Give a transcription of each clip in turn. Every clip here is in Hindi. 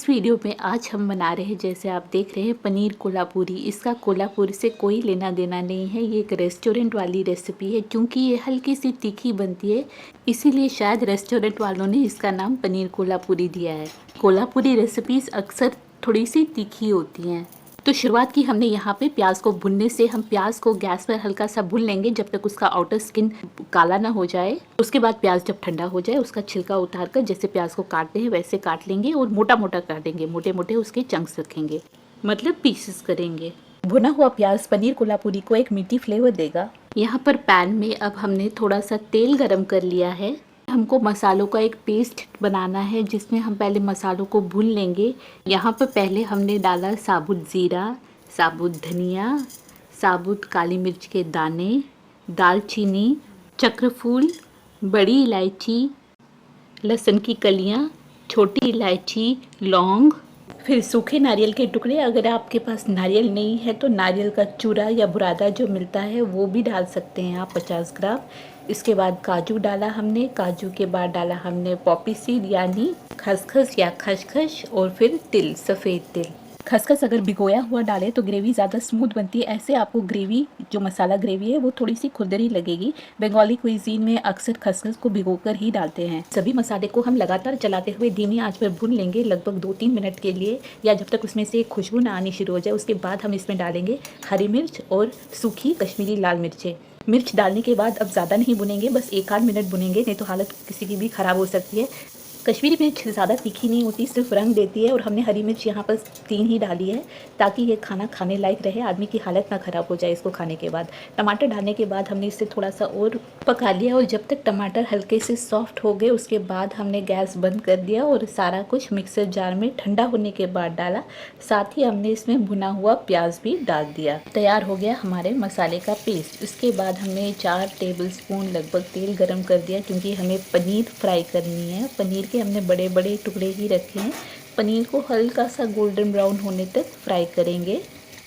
इस वीडियो में आज हम बना रहे हैं, जैसे आप देख रहे हैं, पनीर कोल्हापुरी। इसका कोल्हापुरी से कोई लेना देना नहीं है, ये एक रेस्टोरेंट वाली रेसिपी है। क्योंकि ये हल्की सी तीखी बनती है, इसीलिए शायद रेस्टोरेंट वालों ने इसका नाम पनीर कोल्हापुरी दिया है। कोल्हापुरी रेसिपीज अक्सर थोड़ी सी तीखी होती हैं। तो शुरुआत की हमने यहाँ पे प्याज को भुनने से। हम प्याज को गैस पर हल्का सा भून लेंगे जब तक उसका आउटर स्किन काला ना हो जाए। उसके बाद प्याज जब ठंडा हो जाए उसका छिलका उतार कर जैसे प्याज को काटते हैं वैसे काट लेंगे और मोटा मोटा काटेंगे, मोटे मोटे उसके चंक्स रखेंगे, मतलब पीसेस करेंगे। भुना हुआ प्याज पनीर कोल्हापुरी को एक मीठी फ्लेवर देगा। यहाँ पर पैन में अब हमने थोड़ा सा तेल गरम कर लिया है। हमको मसालों का एक पेस्ट बनाना है जिसमें हम पहले मसालों को भून लेंगे। यहाँ पर पहले हमने डाला साबुत ज़ीरा, साबुत धनिया, साबुत काली मिर्च के दाने, दालचीनी, चक्रफूल, बड़ी इलायची, लहसुन की कलियाँ, छोटी इलायची, लौंग, फिर सूखे नारियल के टुकड़े। अगर आपके पास नारियल नहीं है तो नारियल का चूरा या बुरादा जो मिलता है वो भी डाल सकते हैं आप, 50 ग्राम। इसके बाद काजू डाला हमने। काजू के बाद डाला हमने पॉपी सीड यानी खसखस या खसखस, और फिर तिल, सफ़ेद तिल। खसखस अगर भिगोया हुआ डाले तो ग्रेवी ज़्यादा स्मूथ बनती है। ऐसे आपको ग्रेवी, जो मसाला ग्रेवी है, वो थोड़ी सी खुरदरी लगेगी। बंगाली क्विजीन में अक्सर खसखस को भिगोकर ही डालते हैं। सभी मसाले को हम लगातार चलाते हुए धीमी आंच पर भून लेंगे लगभग 2-3 मिनट के लिए, या जब तक उसमें से खुशबू ना आनी शुरू हो जाए। उसके बाद हम इसमें डालेंगे हरी मिर्च और सूखी कश्मीरी लाल मिर्चें। मिर्च डालने के बाद अब ज़्यादा नहीं भुनेंगे, बस 1-8 मिनट भुनेंगे, नहीं तो हालत किसी की भी ख़राब हो सकती है। कश्मीरी मिर्च ज़्यादा तीखी नहीं होती, सिर्फ रंग देती है। और हमने हरी मिर्च यहाँ पर 3 ही डाली है ताकि ये खाना खाने लायक रहे, आदमी की हालत ना ख़राब हो जाए इसको खाने के बाद। टमाटर डालने के बाद हमने इसे थोड़ा सा और पका लिया, और जब तक टमाटर हल्के से सॉफ्ट हो गए उसके बाद हमने गैस बंद कर दिया और सारा कुछ मिक्सर जार में ठंडा होने के बाद डाला। साथ ही हमने इसमें भुना हुआ प्याज भी डाल दिया। तैयार हो गया हमारे मसाले का पेस्ट। उसके बाद हमने 4 टेबलस्पून लगभग तेल गरम कर दिया, क्योंकि हमें पनीर फ्राई करनी है। पनीर के हमने बड़े बड़े टुकड़े ही रखे हैं। पनीर को हल्का सा गोल्डन ब्राउन होने तक फ्राई करेंगे।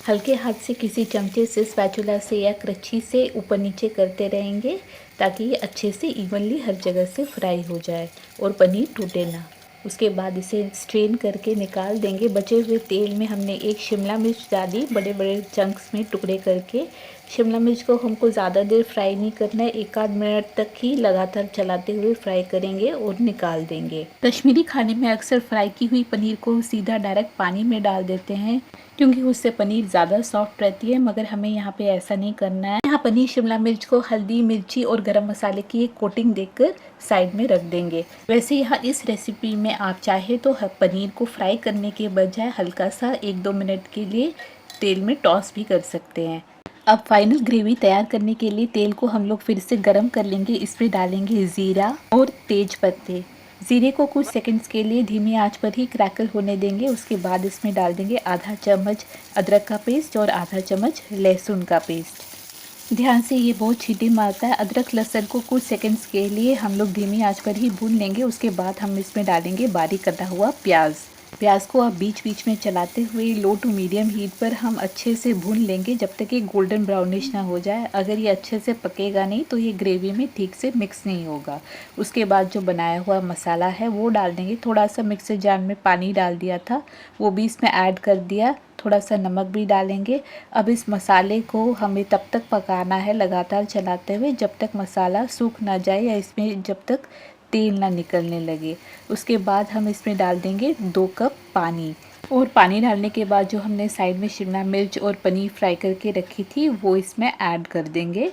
हल्के हाथ से किसी चमचे से, स्पैचुला से या करछी से ऊपर नीचे करते रहेंगे ताकि ये अच्छे से इवनली हर जगह से फ्राई हो जाए और पनीर टूटे ना। उसके बाद इसे स्ट्रेन करके निकाल देंगे। बचे हुए तेल में हमने एक शिमला मिर्च डाली, बड़े बड़े चंक्स में टुकड़े करके। शिमला मिर्च को हमको ज़्यादा देर फ्राई नहीं करना है, 1-8 मिनट तक ही लगातार चलाते हुए फ्राई करेंगे और निकाल देंगे। कश्मीरी खाने में अक्सर फ्राई की हुई पनीर को सीधा डायरेक्ट पानी में डाल देते हैं, क्योंकि उससे पनीर ज़्यादा सॉफ्ट रहती है, मगर हमें यहाँ पे ऐसा नहीं करना है। यहाँ पनीर शिमला मिर्च को हल्दी, मिर्ची और गरम मसाले की एक कोटिंग देकर साइड में रख देंगे। वैसे यहाँ इस रेसिपी में आप चाहे तो पनीर को फ्राई करने के बजाय हल्का सा 1-2 मिनट के लिए तेल में टॉस भी कर सकते हैं। अब फाइनल ग्रेवी तैयार करने के लिए तेल को हम लोग फिर से गरम कर लेंगे। इसमें डालेंगे ज़ीरा और तेज पत्ते। ज़ीरे को कुछ सेकंड्स के लिए धीमी आंच पर ही क्रैकल होने देंगे। उसके बाद इसमें डाल देंगे आधा चम्मच अदरक का पेस्ट और आधा चम्मच लहसुन का पेस्ट। ध्यान से, ये बहुत छींटे मारता है। अदरक लहसुन को कुछ सेकंड्स के लिए हम लोग धीमी आंच पर ही भून लेंगे। उसके बाद हम इसमें डालेंगे बारीक कटा हुआ प्याज। प्याज को आप बीच बीच में चलाते हुए लो टू मीडियम हीट पर हम अच्छे से भून लेंगे जब तक ये गोल्डन ब्राउनिश ना हो जाए। अगर ये अच्छे से पकेगा नहीं तो ये ग्रेवी में ठीक से मिक्स नहीं होगा। उसके बाद जो बनाया हुआ मसाला है वो डाल देंगे। थोड़ा सा मिक्सर जार में पानी डाल दिया था, वो भी इसमें ऐड कर दिया। थोड़ा सा नमक भी डालेंगे। अब इस मसाले को हमें तब तक पकाना है लगातार चलाते हुए जब तक मसाला सूख ना जाए या इसमें जब तक तेल ना निकलने लगे। उसके बाद हम इसमें डाल देंगे 2 कप पानी, और पानी डालने के बाद जो हमने साइड में शिमला मिर्च और पनीर फ्राई करके रखी थी वो इसमें ऐड कर देंगे।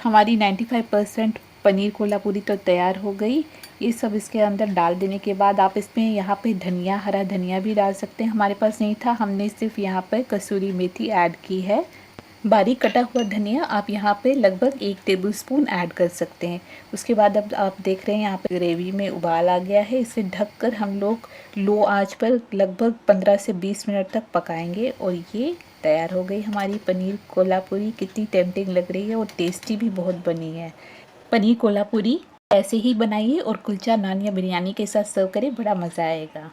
हमारी 95% पनीर कोल्हापुरी तो तैयार हो गई। ये सब इसके अंदर डाल देने के बाद आप इसमें यहाँ पे धनिया, हरा धनिया भी डाल सकते हैं। हमारे पास नहीं था, हमने सिर्फ यहाँ पर कसूरी मेथी ऐड की है। बारीक कटा हुआ धनिया आप यहाँ पे लगभग 1 टेबलस्पून ऐड कर सकते हैं। उसके बाद अब आप देख रहे हैं यहाँ पे ग्रेवी में उबाल आ गया है। इसे ढककर हम लोग लो आंच पर लगभग 15 से 20 मिनट तक पकाएंगे, और ये तैयार हो गई हमारी पनीर कोल्हापुरी। कितनी टेम्पटिंग लग रही है और टेस्टी भी बहुत बनी है। पनीर कोल्हापुरी ऐसे ही बनाइए और कुलचा, नान या बिरयानी के साथ सर्व करें, बड़ा मज़ा आएगा।